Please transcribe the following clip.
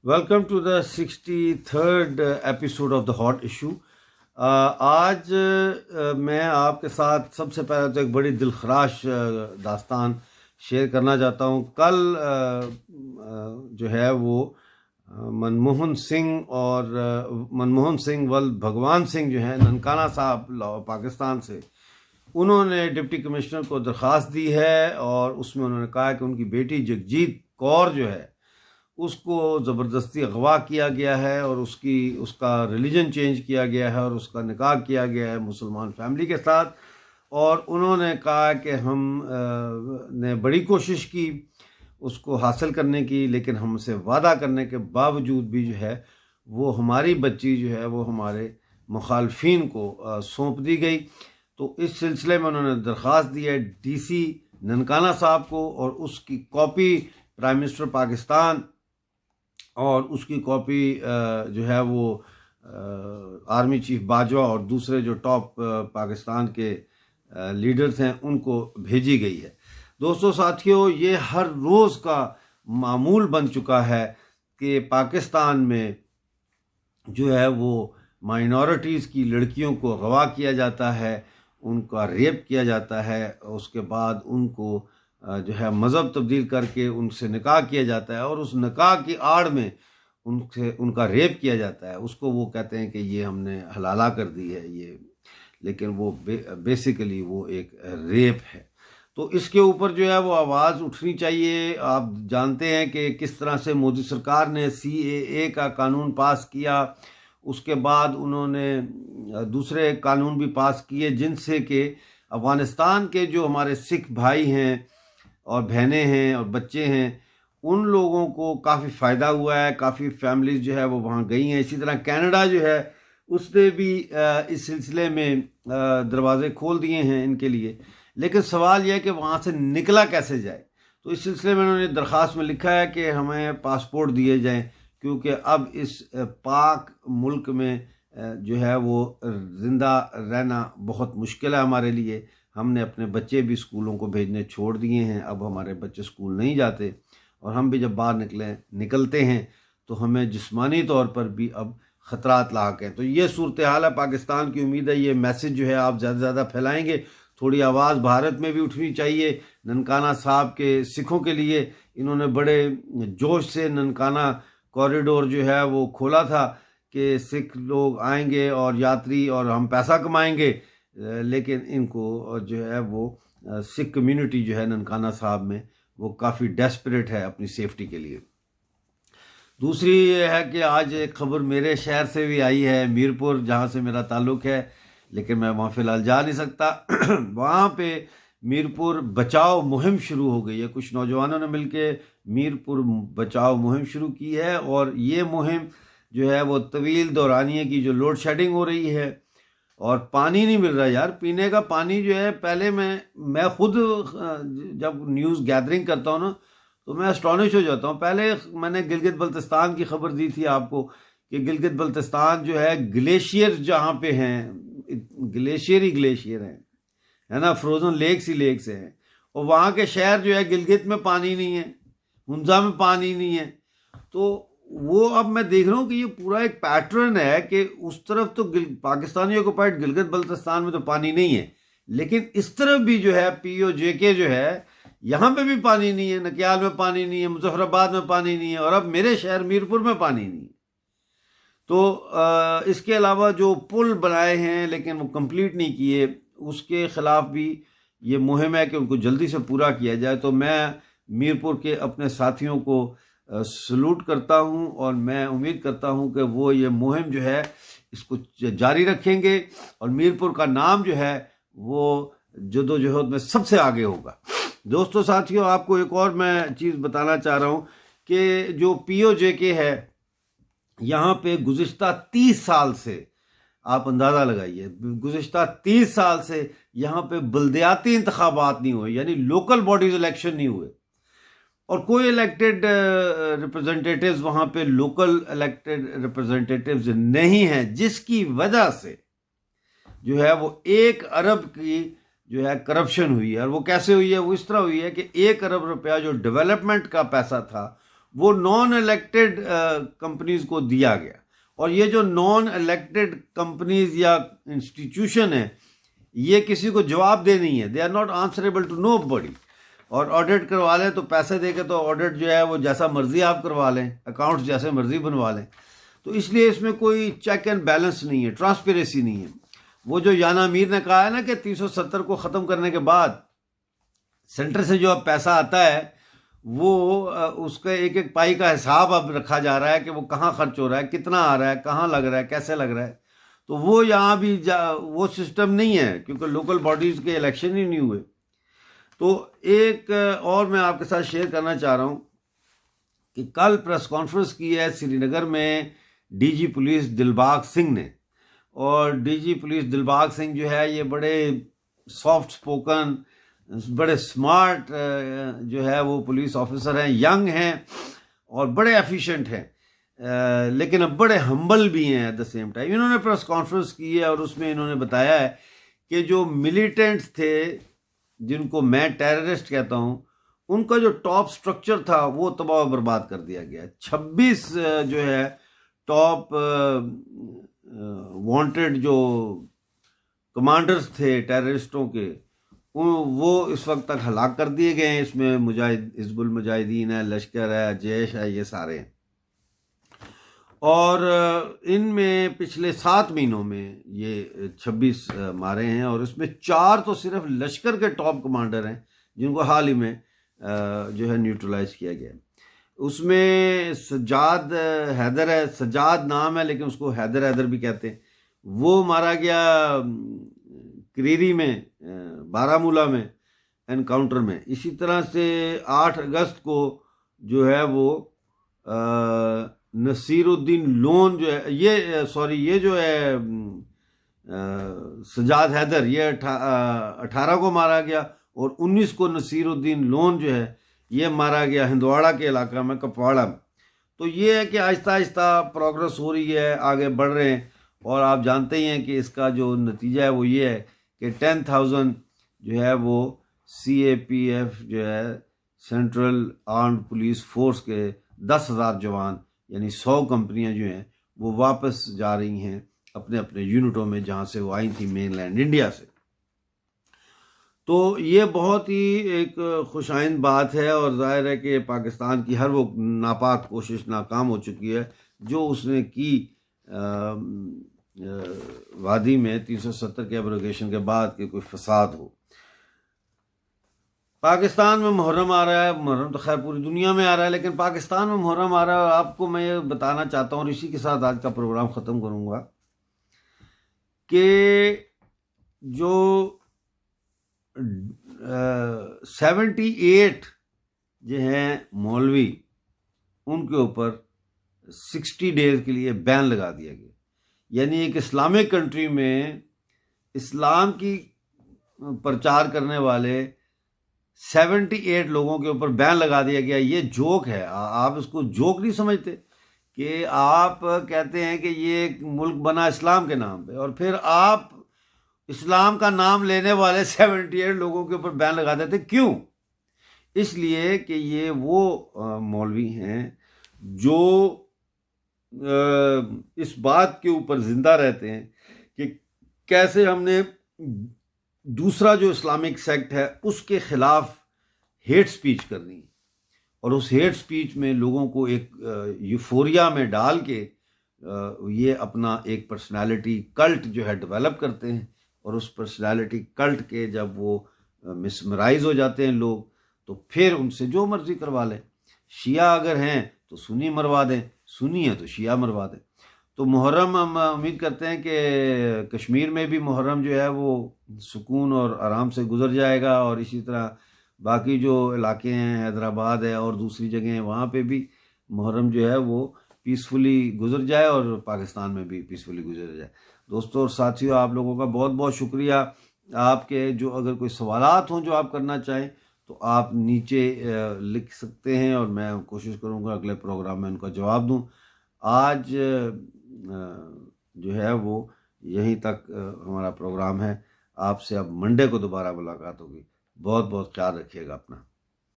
Welcome to the 63rd episode of the hot issue. आज मैं आपके साथ सबसे पहले तो एक बड़ी दिलखराश दास्तान शेयर करना चाहता हूँ। कल जो है वो मनमोहन सिंह वल भगवान सिंह जो है ननकाना साहब पाकिस्तान से, उन्होंने डिप्टी कमिश्नर को दरख्वास्त दी है और उसमें उन्होंने कहा कि उनकी बेटी जगजीत कौर जो है उसको ज़बरदस्ती अगवा किया गया है और उसका रिलीजन चेंज किया गया है और उसका निकाह किया गया है मुसलमान फैमिली के साथ। और उन्होंने कहा कि हम ने बड़ी कोशिश की उसको हासिल करने की, लेकिन हमसे वादा करने के बावजूद भी जो है वो हमारी बच्ची जो है वो हमारे मुखालफिन को सौंप दी गई। तो इस सिलसिले में उन्होंने दरख्वास्त दी है DC ननकाना साहब को, और उसकी कॉपी प्राइम मिनिस्टर पाकिस्तान और उसकी कॉपी जो है वो आर्मी चीफ बाजवा और दूसरे जो टॉप पाकिस्तान के लीडर्स हैं उनको भेजी गई है। दोस्तों साथियों, ये हर रोज़ का मामूल बन चुका है कि पाकिस्तान में जो है वो माइनॉरिटीज़ की लड़कियों को अगवा किया जाता है, उनका रेप किया जाता है, उसके बाद उनको जो है मज़हब तब्दील करके उनसे निकाह किया जाता है और उस निकाह की आड़ में उनका रेप किया जाता है। उसको वो कहते हैं कि ये हमने हलाला कर दी है ये, लेकिन वो बेसिकली वो एक रेप है। तो इसके ऊपर जो है वो आवाज़ उठनी चाहिए। आप जानते हैं कि किस तरह से मोदी सरकार ने CAA का कानून पास किया, उसके बाद उन्होंने दूसरे कानून भी पास किए जिनसे कि अफ़गानिस्तान के जो हमारे सिख भाई हैं और बहनें हैं और बच्चे हैं उन लोगों को काफ़ी फ़ायदा हुआ है। काफ़ी फैमिलीज जो है वो वहाँ गई हैं। इसी तरह कनाडा जो है उसने भी इस सिलसिले में दरवाजे खोल दिए हैं इनके लिए, लेकिन सवाल यह है कि वहाँ से निकला कैसे जाए। तो इस सिलसिले में उन्होंने दरख्वास्त में लिखा है कि हमें पासपोर्ट दिए जाएं, क्योंकि अब इस पाक मुल्क में जो है वो ज़िंदा रहना बहुत मुश्किल है हमारे लिए। हमने अपने बच्चे भी स्कूलों को भेजने छोड़ दिए हैं, अब हमारे बच्चे स्कूल नहीं जाते, और हम भी जब बाहर निकलते हैं तो हमें जिस्मानी तौर पर भी अब ख़तरात लाक हैं। तो ये सूरत हाल है पाकिस्तान की। उम्मीद है ये मैसेज जो है आप ज़्यादा से ज़्यादा फैलाएंगे। थोड़ी आवाज़ भारत में भी उठनी चाहिए। ननकाना साहब के सिखों के लिए इन्होंने बड़े जोश से ननकाना कॉरिडोर जो है वो खोला था कि सिख लोग आएंगे और यात्री और हम पैसा कमाएंगे, लेकिन इनको जो है वो सिख कम्युनिटी जो है ननकाना साहब में वो काफ़ी डेस्परेट है अपनी सेफ्टी के लिए। दूसरी ये है कि आज एक खबर मेरे शहर से भी आई है, मीरपुर, जहाँ से मेरा ताल्लुक़ है, लेकिन मैं वहाँ फ़िलहाल जा नहीं सकता। वहाँ पे मीरपुर बचाओ मुहिम शुरू हो गई है। कुछ नौजवानों ने मिलकर मीरपुर बचाओ मुहिम शुरू की है, और ये मुहिम जो है वो तवील दौरानिए की जो लोड शेडिंग हो रही है और पानी नहीं मिल रहा यार, पीने का पानी जो है। पहले मैं खुद जब न्यूज़ गैदरिंग करता हूँ ना तो मैं अस्टॉनिश हो जाता हूँ। पहले मैंने गिलगित बल्तिस्तान की खबर दी थी आपको कि गिलगित बल्तिस्तान जो है ग्लेशियर जहाँ पे हैं, ग्लेशियर ही ग्लेशियर हैं, है ना, फ्रोजन लेक्स ही लेक्स हैं, और वहाँ के शहर जो है गिलगित में पानी नहीं है, हुंजा में पानी नहीं है। तो वो अब मैं देख रहा हूँ कि ये पूरा एक पैटर्न है कि उस तरफ तो पाकिस्तानी ऑक्युपाइड गिलगित बल्तिस्तान में तो पानी नहीं है, लेकिन इस तरफ भी जो है POJK जो है यहाँ पे भी पानी नहीं है। नकियाल में पानी नहीं है, मुजफ्फराबाद में पानी नहीं है, और अब मेरे शहर मीरपुर में पानी नहीं है। तो इसके अलावा जो पुल बनाए हैं लेकिन वो कंप्लीट नहीं किए, उसके ख़िलाफ़ भी ये मुहिम है कि उनको जल्दी से पूरा किया जाए। तो मैं मीरपुर के अपने साथियों को सलूट करता हूं और मैं उम्मीद करता हूं कि वो ये मुहिम जो है इसको जारी रखेंगे और मीरपुर का नाम जो है वो जदोजहद में सबसे आगे होगा। दोस्तों साथियों, आपको एक और मैं चीज़ बताना चाह रहा हूं कि जो POJK है यहाँ पे गुज़िश्ता 30 साल से, आप अंदाज़ा लगाइए, गुज़िश्ता 30 साल से यहाँ पे बल्दियाती इंतखाबात नहीं हुए, यानी लोकल बॉडीज़ इलेक्शन नहीं हुए, और कोई इलेक्टेड रिप्रेजेंटेटिव्स वहाँ पे लोकल इलेक्टेड रिप्रेजेंटेटिव्स नहीं हैं, जिसकी वजह से जो है वो 1 अरब की जो है करप्शन हुई है। और वो कैसे हुई है? वो इस तरह हुई है कि 1 अरब रुपया जो डेवलपमेंट का पैसा था वो नॉन इलेक्टेड कंपनीज को दिया गया। और ये जो नॉन इलेक्टेड कंपनीज या इंस्टीट्यूशन है, ये किसी को जवाब दे नहीं है, they are not answerable to nobody. और ऑडिट करवा लें तो पैसे दे के तो ऑडिट जो है वो जैसा मर्जी आप करवा लें, अकाउंट्स जैसे मर्जी बनवा लें। तो इसलिए इसमें कोई चेक एंड बैलेंस नहीं है, ट्रांसपेरेंसी नहीं है। वो जो याना मीर ने कहा है ना कि 370 को ख़त्म करने के बाद सेंटर से जो अब पैसा आता है वो उसका एक एक पाई का हिसाब अब रखा जा रहा है कि वो कहाँ खर्च हो रहा है, कितना आ रहा है, कहाँ लग रहा है, कैसे लग रहा है। तो वो यहाँ भी वो सिस्टम नहीं है, क्योंकि लोकल बॉडीज़ के इलेक्शन ही नहीं हुए। तो एक और मैं आपके साथ शेयर करना चाह रहा हूँ कि कल प्रेस कॉन्फ्रेंस की है श्रीनगर में डीजी पुलिस दिलबाग सिंह ने। और डीजी पुलिस दिलबाग सिंह जो है ये बड़े सॉफ्ट स्पोकन, बड़े स्मार्ट जो है वो पुलिस ऑफिसर हैं, यंग हैं और बड़े एफिशिएंट हैं, लेकिन अब बड़े हम्बल भी हैं एट द सेम टाइम। इन्होंने प्रेस कॉन्फ्रेंस की है और उसमें इन्होंने बताया है कि जो मिलिटेंट्स थे, जिनको मैं टेररिस्ट कहता हूं, उनका जो टॉप स्ट्रक्चर था वो तबाह बर्बाद कर दिया गया। 26 जो है टॉप वांटेड जो कमांडर्स थे टेररिस्टों के, वो इस वक्त तक हलाक कर दिए गए हैं। इसमें हिजबुल मुजाहिदीन है, लश्कर है, जैश है, ये सारे हैं। और इनमें पिछले 7 महीनों में ये 26 मारे हैं और इसमें 4 तो सिर्फ लश्कर के टॉप कमांडर हैं जिनको हाल ही में जो है न्यूट्रलाइज किया गया। उसमें सज्जाद हैदर है, सज्जाद नाम है लेकिन उसको हैदर हैदर भी कहते हैं। वो मारा गया क्रीरी में, बारामूला में एनकाउंटर में। इसी तरह से 8 अगस्त को जो है वो नसीरुद्दीन लोन जो है ये जो है सज्जाद हैदर, ये 18 को मारा गया और 19 को नसीरुद्दीन लोन जो है ये मारा गया हिंदवाड़ा के इलाका में, कपवाड़ा में। तो ये है कि आहिस्ता आहिस्ता प्रोग्रेस हो रही है, आगे बढ़ रहे हैं। और आप जानते ही हैं कि इसका जो नतीजा है वो ये है कि 10,000 जो है वो CAPF जो है सेंट्रल आर्म्ड पुलिस फोर्स के 10,000 जवान यानी 100 कंपनियां जो हैं वो वापस जा रही हैं अपने अपने यूनिटों में जहां से वो आई थी, मेनलैंड इंडिया से। तो ये बहुत ही एक खुशाइंद बात है और जाहिर है कि पाकिस्तान की हर वो नापाक कोशिश नाकाम हो चुकी है जो उसने की वादी में 370 के एब्रोगेशन के बाद कि कोई फसाद हो। पाकिस्तान में मुहर्रम आ रहा है, मुहर्रम तो खैर पूरी दुनिया में आ रहा है, लेकिन पाकिस्तान में मुहर्रम आ रहा है। और आपको मैं ये बताना चाहता हूँ और इसी के साथ आज का प्रोग्राम ख़त्म करूँगा कि जो 78 जो हैं मौलवी, उनके ऊपर 60 डेज के लिए बैन लगा दिया गया। यानी एक इस्लामिक कंट्री में इस्लाम की प्रचार करने वाले 78 लोगों के ऊपर बैन लगा दिया गया। ये जोक है, आप इसको जोक नहीं समझते कि आप कहते हैं कि ये एक मुल्क बना इस्लाम के नाम पे और फिर आप इस्लाम का नाम लेने वाले 78 लोगों के ऊपर बैन लगा देते। क्यों? इसलिए कि ये वो मौलवी हैं जो इस बात के ऊपर जिंदा रहते हैं कि कैसे हमने दूसरा जो इस्लामिक सेक्ट है उसके खिलाफ हेट स्पीच करनी है और उस हेट स्पीच में लोगों को एक यूफोरिया में डाल के ये अपना एक पर्सनालिटी कल्ट जो है डेवलप करते हैं। और उस पर्सनालिटी कल्ट के जब वो मिसमराइज हो जाते हैं लोग, तो फिर उनसे जो मर्जी करवा लें। शिया अगर हैं तो सुन्नी मरवा दें, सुन्नी है तो शिया मरवा दें। तो मुहर्रम हम उम्मीद करते हैं कि कश्मीर में भी मुहर्रम जो है वो सुकून और आराम से गुजर जाएगा और इसी तरह बाकी जो इलाके हैं, हैदराबाद है और दूसरी जगह हैं, वहाँ पे भी मुहर्रम जो है वो पीसफुली गुजर जाए और पाकिस्तान में भी पीसफुली गुजर जाए। दोस्तों और साथियों, आप लोगों का बहुत बहुत शुक्रिया। आपके जो अगर कोई सवालात हों जो आप करना चाहें तो आप नीचे लिख सकते हैं और मैं कोशिश करूँगा अगले प्रोग्राम में उनका जवाब दूँ। आज जो है वो यहीं तक हमारा प्रोग्राम है। आपसे अब मंडे को दोबारा मुलाकात होगी। बहुत बहुत ख्याल रखिएगा अपना।